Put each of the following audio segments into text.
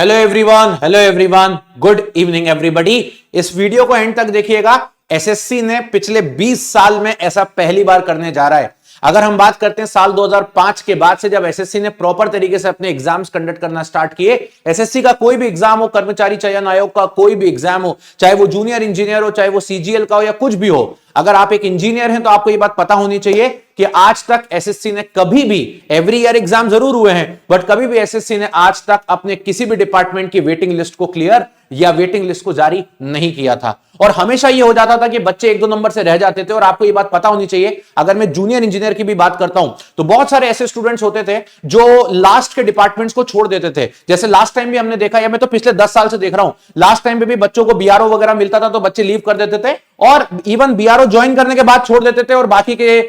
Hello everyone, good evening everybody. इस video को and तक देखिएगा। एसएससी ने पिछले 20 साल में ऐसा पहली बार करने जा रहा है। अगर हम बात करते हैं साल 2005 के बाद से, जब एसएससी ने प्रॉपर तरीके से अपने एग्जाम्स कंडक्ट करना स्टार्ट किए, एसएससी का कोई भी एग्जाम हो, कर्मचारी चयन आयोग का कोई भी एग्जाम हो, चाहे वो जूनियर इंजीनियर हो, चाहे वो सीजीएल का हो या कुछ भी हो, अगर आप एक इंजीनियर हैं तो आपको ये बात पता होनी चाहिए कि आज तक एसएससी ने कभी भी, एवरी ईयर एग्जाम जरूर हुए हैं, बट कभी भी एसएससी ने आज तक अपने किसी भी डिपार्टमेंट की वेटिंग लिस्ट को क्लियर या वेटिंग लिस्ट को जारी नहीं किया था। और हमेशा ये हो जाता था कि बच्चे एक दो नंबर से रह जाते थे। और आपको ये बात पता होनी चाहिए, अगर मैं जूनियर इंजीनियर की भी बात करता हूं तो बहुत सारे ऐसे स्टूडेंट्स होते थे जो लास्ट के डिपार्टमेंट्स को छोड़ देते थे। जैसे लास्ट टाइम भी हमने देखा, या मैं तो पिछले 10 साल से देख रहा हूं, लास्ट टाइम पे भी बच्चों को बीआरओ वगैरह मिलता था तो बच्चे लीव कर देते थे, और इवन बीआरओ ज्वाइन करने के बाद छोड़ देते थे, और बाकी के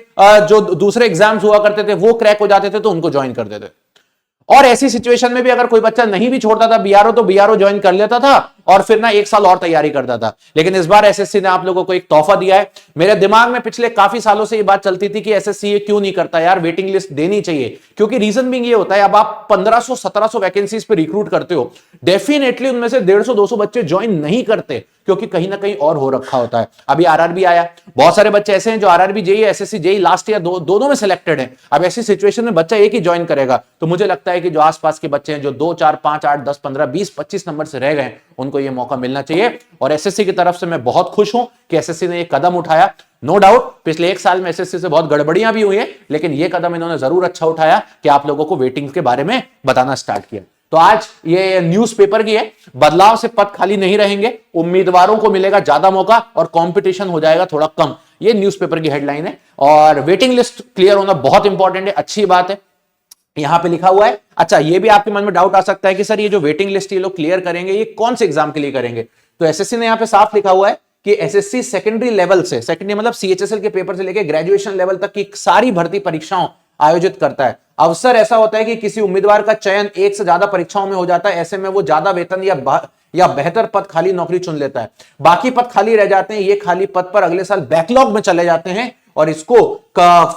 जो दूसरे एग्जाम्स हुआ करते थे वो क्रैक हो जाते थे तो उनको ज्वाइन कर देते। और ऐसी सिचुएशन में भी अगर कोई बच्चा नहीं भी छोड़ता था बीआरओ, तो बीआरओ ज्वाइन कर लेता था और फिर ना एक साल और तैयारी करता था। लेकिन इस बार एसएससी ने आप लोगों को एक तोहफा दिया है। मेरे दिमाग में पिछले काफी सालों से ये बात चलती थी कि एसएससी ये क्यों नहीं करता यार, वेटिंग लिस्ट देनी चाहिए। क्योंकि रीजन भी ये होता है, अब आप 1500-1700 वैकेंसीज पे रिक्रूट करते हो, डेफिनेटली उनमें से 150-200 बच्चे ज्वाइन नहीं करते, क्योंकि कहीं ना कहीं और हो रखा होता है। अभी आरआरबी आया, बहुत सारे बच्चे ऐसे हैं जो RRB JEE, SSC JEE last year दोनों में सिलेक्टेड हैं। अब ऐसी सिचुएशन में बच्चा एक ही ज्वाइन करेगा, तो मुझे लगता है कि जो आसपास के बच्चे हैं जो 2, 4, 5, 8, 10, 15, 20, 25 नंबर से रह गए, उनको यह मौका मिलना चाहिए। और एसएससी की तरफ से मैं बहुत खुश हूं कि एसएससी ने एक कदम उठाया। नो डाउट पिछले एक साल में एसएससी से बहुत गड़बड़ियां भी हुई हैं, लेकिन यह कदम इन्होंने जरूर अच्छा उठाया कि आप लोगों को वेटिंग के बारे में बताना स्टार्ट किया। तो आज ये न्यूज़पेपर की है, बदलाव से पद खाली नहीं रहेंगे, उम्मीदवारों को मिलेगा ज्यादा मौका और कंपटीशन हो जाएगा थोड़ा कम। ये न्यूज़पेपर की हेडलाइन है। और वेटिंग लिस्ट क्लियर होना बहुत इंपॉर्टेंट है, अच्छी बात है। यहां पे लिखा हुआ है। अच्छा, ये भी आपके मन में डाउट आ सकता है कि सर ये जो वेटिंग लिस्ट ये लोग क्लियर करेंगे, ये कौन से एग्जाम के लिए करेंगे? तो एसएससी ने यहां पे साफ लिखा हुआ है कि एसएससी सेकेंडरी लेवल से, सेकेंडरी मतलब सीएचएसएल के पेपर से लेकर ग्रेजुएशन लेवल तक की सारी भर्ती परीक्षाओं आयोजित करता है। अवसर ऐसा होता है कि किसी उम्मीदवार का चयन एक से ज्यादा परीक्षाओं में हो जाता है, ऐसे में वो ज्यादा वेतन या बेहतर पद खाली नौकरी चुन लेता है। बाकी पद खाली रह जाते हैं, ये खाली पद पर अगले साल बैकलॉग में चले जाते हैं और इसको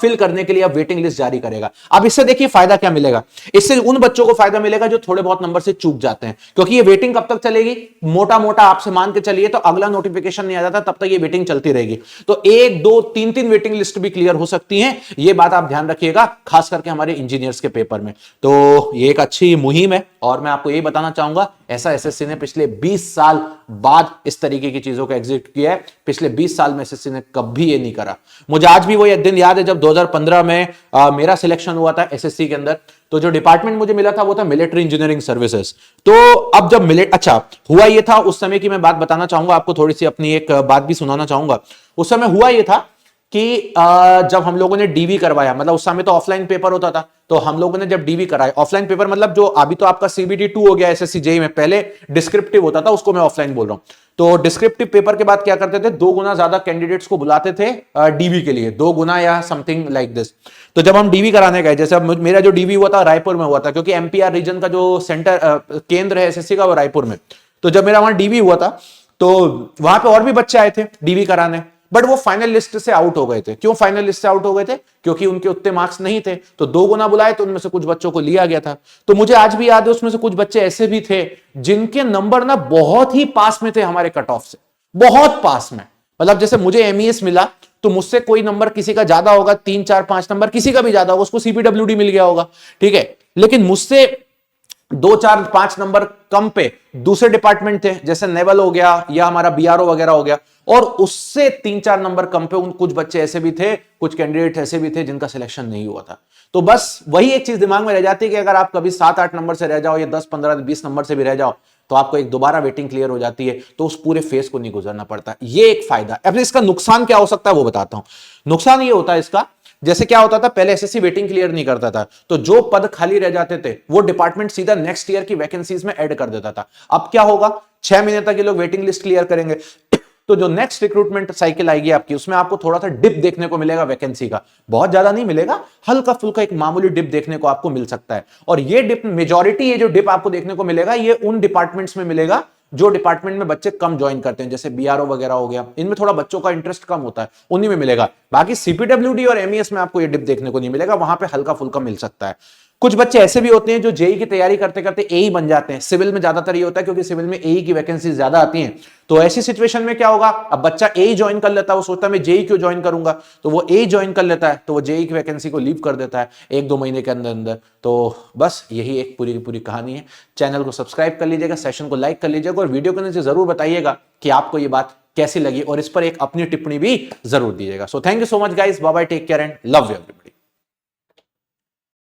फिल करने के लिए अब वेटिंग लिस्ट जारी करेगा। अब इससे देखिए फायदा क्या मिलेगा। इससे उन बच्चों को फायदा मिलेगा जो थोड़े बहुत नंबर से चूक जाते हैं, क्योंकि ये वेटिंग कब तक चलेगी, मोटा मोटा आपसे मान के चलिए तो अगला नोटिफिकेशन नहीं आ जाता तब तक ये वेटिंग चलती रहेगी। तो 1, 2, 3 वेटिंग लिस्ट भी क्लियर हो सकती है। ये बात आप ध्यान रखिएगा, खास करके हमारे इंजीनियर्स के पेपर में। तो ये एक अच्छी मुहिम है, और मैं आपको ये बताना चाहूंगा ऐसा एसएससी ने पिछले 20 साल बाद इस तरीके की चीजों को एग्जीक्यूट किया है। पिछले 20 साल में एसएससी ने कभी ये नहीं करा। मुझे आज भी वो दिन याद है जब 2015 में मेरा सिलेक्शन हुआ था एसएससी के अंदर। तो जो डिपार्टमेंट मुझे मिला था वो था मिलिट्री इंजीनियरिंग सर्विसेज। तो अब जब अच्छा हुआ ये था, उस समय की मैं बात बताना चाहूंगा आपको, थोड़ी सी अपनी एक बात भी सुनाना चाहूंगा। उस समय हुआ ये था कि जब हम लोगों ने डीवी करवाया, मतलब उस समय तो ऑफलाइन पेपर होता था, तो हम लोगों ने जब डीवी कराया, ऑफलाइन पेपर मतलब जो अभी तो आपका सीबीटी 2 हो गया एसएससी जेईई में, पहले डिस्क्रिप्टिव होता था, उसको मैं ऑफलाइन बोल रहा हूं। तो डिस्क्रिप्टिव पेपर के बाद क्या करते थे, 2 गुना ज्यादा कैंडिडेट्स को बुलाते थे डीवी के लिए, 2 गुना या समथिंग लाइक दिस। तो जब हम डीवी कराने गए, जैसे मेरा जो डीवी हुआ था रायपुर में हुआ था, क्योंकि एमपीआर रीजन का जो सेंटर केंद्र है एसएससी का वो रायपुर में। तो जब मेरा वहां डीवी हुआ था तो वहां पे और भी बच्चे आए थे डीवी कराने, बट वो फाइनल लिस्ट से आउट हो गए थे। क्यों फाइनल लिस्ट से आउट हो गए थे? क्योंकि उनके उतने मार्क्स नहीं थे। तो 2 गुना बुलाए तो उनमें से कुछ बच्चों को लिया गया था। तो मुझे आज भी याद है उसमें से कुछ बच्चे ऐसे भी थे जिनके नंबर ना बहुत ही पास में थे हमारे कट ऑफ से, बहुत पास में। मतलब जैसे मुझे एमईएस मिला तो मुझसे कोई नंबर किसी का ज्यादा होगा, 3, 4, 5 नंबर किसी का भी ज्यादा होगा, उसको सीपीडब्ल्यूडी मिल गया होगा, ठीक है। लेकिन मुझसे 2, 4, 5 नंबर कम पे दूसरे डिपार्टमेंट थे, जैसे नेवल हो गया या हमारा बीआरओ वगैरह हो गया, और उससे 3, 4 नंबर कम पे कुछ बच्चे ऐसे भी थे, कुछ कैंडिडेट ऐसे भी थे जिनका सिलेक्शन नहीं हुआ था। तो बस वही एक चीज दिमाग में रह जाती है कि अगर आप कभी 7, 8 नंबर से रह जाओ या 10, 15, 20 नंबर से भी रह जाओ, तो आपको एक दोबारा वेटिंग क्लियर हो जाती है, तो उस पूरे फेज को नहीं गुजरना पड़ता। ये एक फायदा। अब इसका नुकसान क्या हो सकता है वो बताता हूं। नुकसान ये होता है इसका, जैसे क्या होता था, पहले एसएससी वेटिंग क्लियर नहीं करता था, तो जो पद खाली रह जाते थे वो डिपार्टमेंट सीधा नेक्स्ट ईयर की वैकेंसीज में ऐड कर देता था। अब क्या होगा, 6 महीने तक ये लोग वेटिंग लिस्ट क्लियर करेंगे, तो जो नेक्स्ट रिक्रूटमेंट साइकिल आएगी आपकी, उसमें आपको थोड़ा सा डिप देखने को मिलेगा वैकेंसी का। बहुत ज्यादा नहीं मिलेगा, हल्का फुल्का एक मामूली डिप देखने को आपको मिल सकता है। और ये डिप, मेजॉरिटी ये जो डिप आपको देखने को मिलेगा, ये उन डिपार्टमेंट्स में मिलेगा जो डिपार्टमेंट में बच्चे कम ज्वाइन करते हैं, जैसे बीआरओ वगैरह हो गया, इनमें थोड़ा बच्चों का इंटरेस्ट कम होता है, उन्हीं में मिलेगा। बाकी सीपीडब्ल्यूडी और एमईएस में आपको ये डिप देखने को नहीं मिलेगा, वहां पे हल्का फुल्का मिल सकता है। कुछ बच्चे ऐसे भी होते हैं जो जेई की तैयारी करते करते एई बन जाते हैं। सिविल में ज्यादातर ये होता है क्योंकि सिविल में एई की वैकेंसी ज्यादा आती हैं। तो ऐसी सिचुएशन में क्या होगा, अब बच्चा एई ज्वाइन कर लेता है, वो सोचता है मैं जेई क्यों ज्वाइन करूंगा, तो वो एई ज्वाइन कर लेता है, तो वो जेई की वैकेंसी को लीव कर देता है 1-2 महीने के अंदर अंदर। तो बस यही एक पूरी की पूरी कहानी है। चैनल को सब्सक्राइब कर लीजिएगा, सेशन को लाइक कर लीजिएगा और वीडियो के नीचे जरूर बताइएगा कि आपको ये बात कैसी लगी और इस पर एक अपनी टिप्पणी भी जरूर दीजिएगा। So thank you so much guys, bye bye, take care and love you everybody.